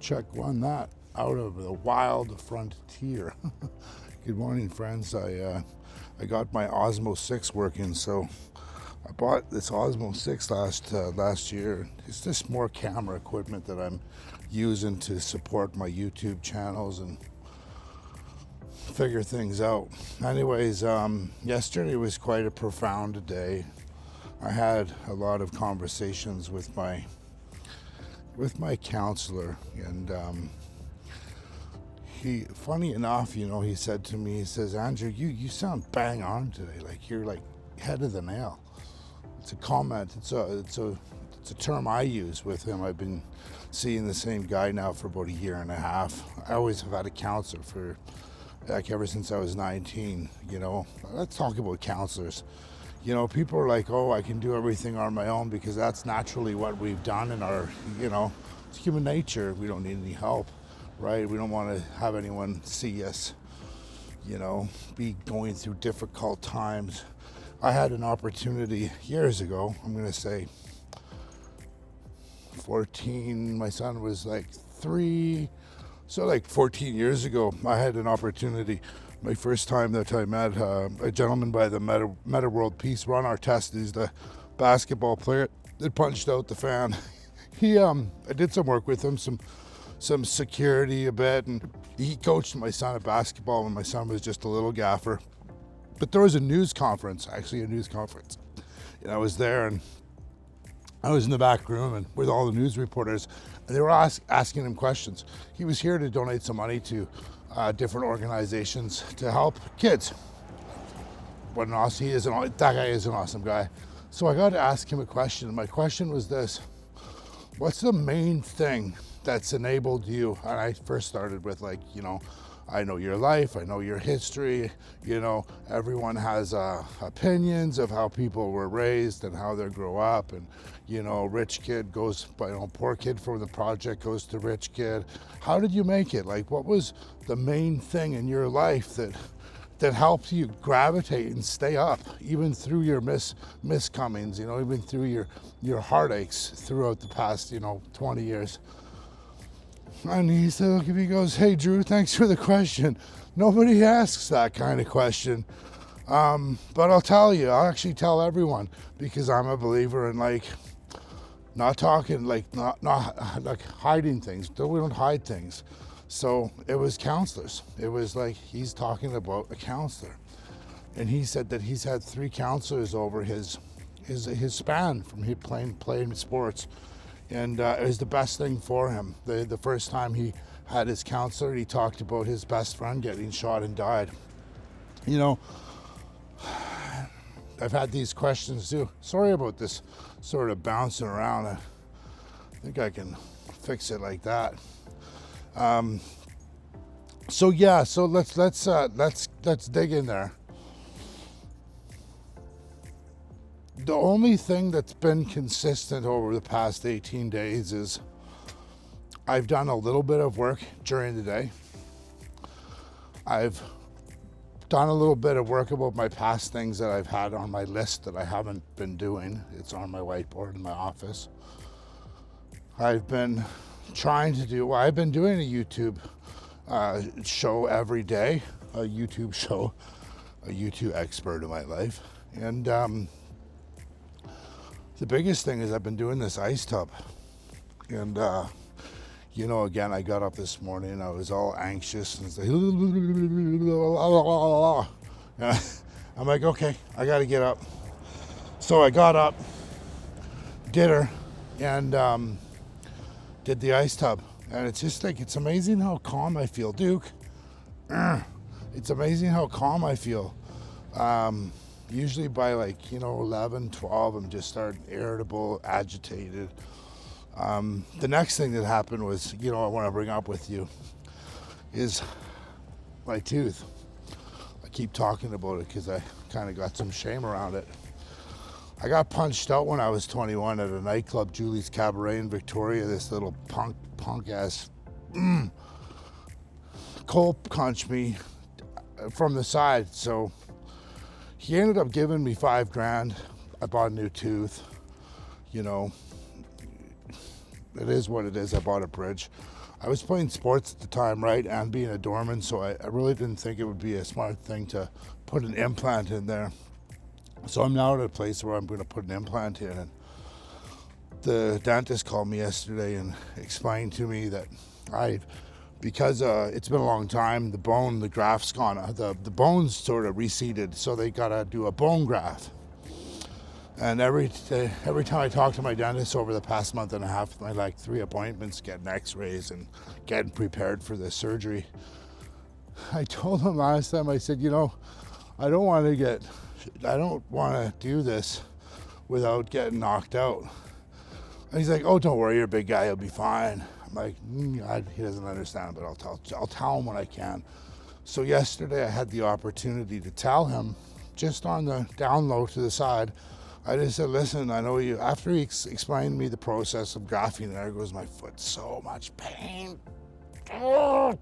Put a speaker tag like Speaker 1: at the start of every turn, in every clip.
Speaker 1: check one that out of the wild frontier. Good morning, friends. I got my Osmo 6 working, so I bought this Osmo 6 last year. It's just more camera equipment that I'm using to support my YouTube channels and figure things out. Anyways, yesterday was quite a profound day. I had a lot of conversations with my counselor, and funny enough, he said to me, he says, Andrew, you sound bang on today, like you're like head of the nail. It's a comment, it's a term I use with him. I've been seeing the same guy now for about a year and a half. I always have had a counselor for ever since I was 19. Let's talk about counselors. People are like, oh, I can do everything on my own, because that's naturally what we've done in our, it's human nature. We don't need any help, right? We don't want to have anyone see us, be going through difficult times. I had an opportunity years ago, I'm going to say 14, my son was like 3, so like 14 years ago, I had an opportunity. My first time that I met a gentleman by the Meta World Peace, Ron Artest, he's the basketball player that punched out the fan. I did some work with him, some security a bit, and he coached my son at basketball when my son was just a little gaffer. But there was a news conference, and I was there, and I was in the back room and with all the news reporters, and they were asking him questions. He was here to donate some money to different organizations to help kids. What an awesome, that guy is an awesome guy. So I got to ask him a question. My question was this: what's the main thing that's enabled you? And I first started with I know your life, I know your history, everyone has opinions of how people were raised and how they grow up, and rich kid goes, poor kid from the project goes to rich kid. How did you make it? Like, what was the main thing in your life that helped you gravitate and stay up, even through your miscomings, even through your heartaches throughout the past, 20 years? And he said, he goes, hey, Drew, thanks for the question. Nobody asks that kind of question. But I'll actually tell everyone, because I'm a believer in not talking, not hiding things. We don't hide things. So it was counselors. It was like, he's talking about a counselor. And he said that he's had 3 counselors over his span from him playing sports. And it was the best thing for him. The first time he had his counselor, he talked about his best friend getting shot and died. I've had these questions too. Sorry about this sort of bouncing around. I think I can fix it like that. So let's dig in there. The only thing that's been consistent over the past 18 days is I've done a little bit of work during the day. I've done a little bit of work about my past things that I've had on my list that I haven't been doing. It's on my whiteboard in my office. I've been I've been doing a YouTube show every day, a YouTube expert in my life. And the biggest thing is I've been doing this ice tub. And, again, I got up this morning, I was all anxious, and it's like, I'm like, okay, I got to get up. So I got up, did her, and did the ice tub. And it's just it's amazing how calm I feel, Duke. It's amazing how calm I feel. Usually by 11, 12, I'm just starting irritable, agitated. The next thing that happened was, I want to bring up with you, is my tooth. I keep talking about it because I kind of got some shame around it. I got punched out when I was 21 at a nightclub, Julie's Cabaret in Victoria. This little punk ass cold punched me from the side. So he ended up giving me $5,000. I bought a new tooth. It is what it is. I bought a bridge. I was playing sports at the time, right, and being a doorman, so I really didn't think it would be a smart thing to put an implant in there. So I'm now at a place where I'm going to put an implant in. And the dentist called me yesterday and explained to me that because it's been a long time, the graft's gone, the bone's sort of receded, so they got to do a bone graft. And every time I talk to my dentist over the past month and a half, I like 3 appointments, getting x-rays and getting prepared for this surgery. I told him last time, I said, I don't want to do this without getting knocked out. And he's like, oh, don't worry, you're a big guy, you'll be fine. I'm like, he doesn't understand, but I'll tell him when I can. So yesterday I had the opportunity to tell him, just on the down low to the side, I just said, listen, I know you, after he explained to me the process of grafting, there goes my foot, so much pain. Oh.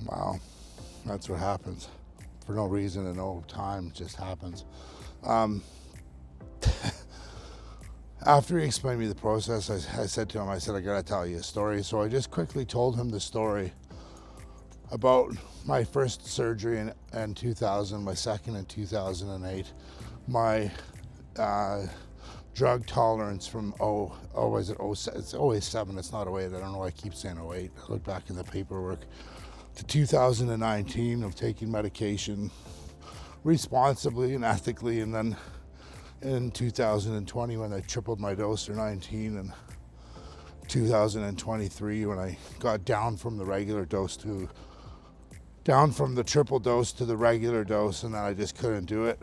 Speaker 1: Wow, that's what happens. For no reason and no time, it just happens. After he explained me the process, I said to him, I gotta tell you a story. So I just quickly told him the story about my first surgery in 2000, my second in 2008, my drug tolerance from it's 07, it's not 08, I don't know why I keep saying 08. I look back in the paperwork, to 2019 of taking medication responsibly and ethically, and then in 2020 when I tripled my dose to 19, and 2023 when I got down from the triple dose to the regular dose, and then I just couldn't do it.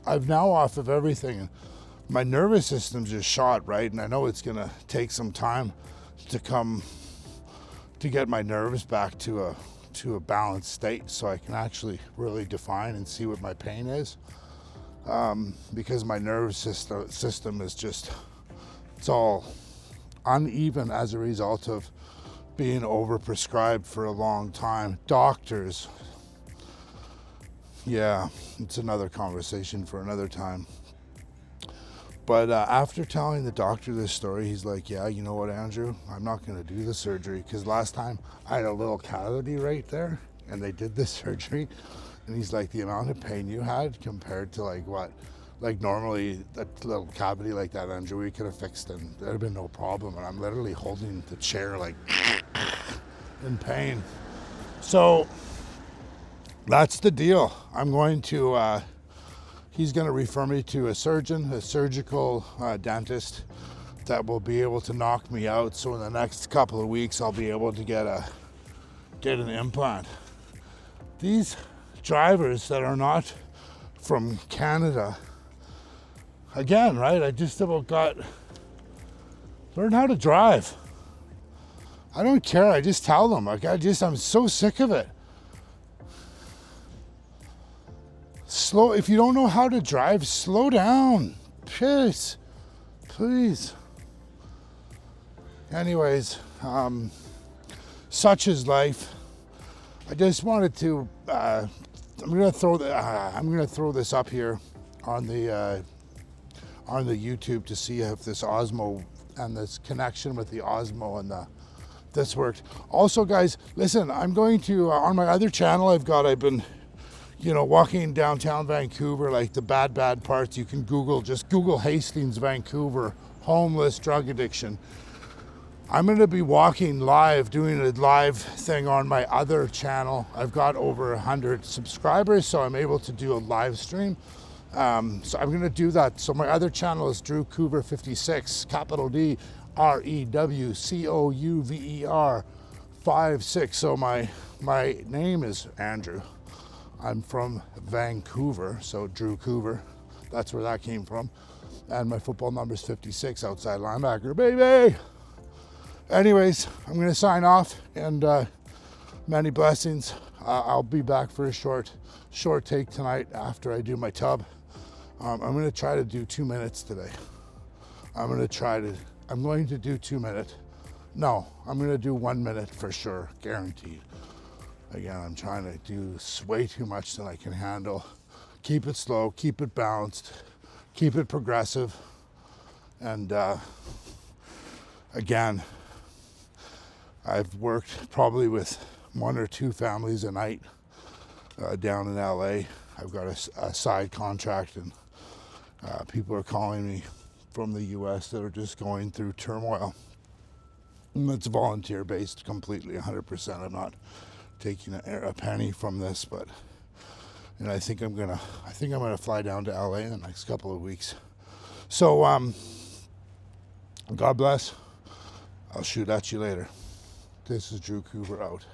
Speaker 1: I'm now off of everything. My nervous system's just shot, right? And I know it's gonna take some time to get my nerves back to a balanced state, so I can actually really define and see what my pain is. Because my nervous system is just, it's all uneven as a result of being overprescribed for a long time. Doctors, yeah, it's another conversation for another time. But after telling the doctor this story, he's like, yeah, you know what, Andrew, I'm not going to do the surgery, because last time I had a little cavity right there and they did the surgery. And he's like, the amount of pain you had compared to like normally that little cavity like that, Andrew, we could have fixed and there'd have been no problem. And I'm literally holding the chair like in pain. So that's the deal. I'm going to, he's going to refer me to a surgeon, a surgical dentist that will be able to knock me out. So in the next couple of weeks, I'll be able to get an implant. These drivers that are not from Canada, again, right? I just about learn how to drive. I don't care. I just tell them. I'm so sick of it. If you don't know how to drive, slow down. Please. Anyways, such is life. I just wanted to. I'm gonna throw this up here on the YouTube to see if this Osmo and this connection with the Osmo and this worked. Also, guys, listen. I'm going to on my other channel. I've been, walking downtown Vancouver, like the bad parts. You can just Google Hastings, Vancouver, homeless, drug addiction. I'm going to be walking live, doing a live thing on my other channel. I've got over 100 subscribers, so I'm able to do a live stream. So I'm going to do that. So my other channel is Drew Couver 56, capital D, REWCOUVER 56. So my name is Andrew. I'm from Vancouver, so Drew Couver. That's where that came from. And my football number is 56, outside linebacker, baby. Anyways, I'm going to sign off, and many blessings. I'll be back for a short take tonight after I do my tub. I'm going to try to do 2 minutes today. I'm going to do 2 minutes. No, I'm going to do 1 minute for sure, guaranteed. Again, I'm trying to do way too much than I can handle. Keep it slow, keep it balanced, keep it progressive. And again, I've worked probably with 1 or 2 families a night down in LA. I've got a side contract, and people are calling me from the US that are just going through turmoil. And it's volunteer based completely, 100%. I'm not taking a penny from this, but and I think I'm gonna fly down to LA in the next couple of weeks. So God bless. I'll shoot at you later. This is Drew Coover out.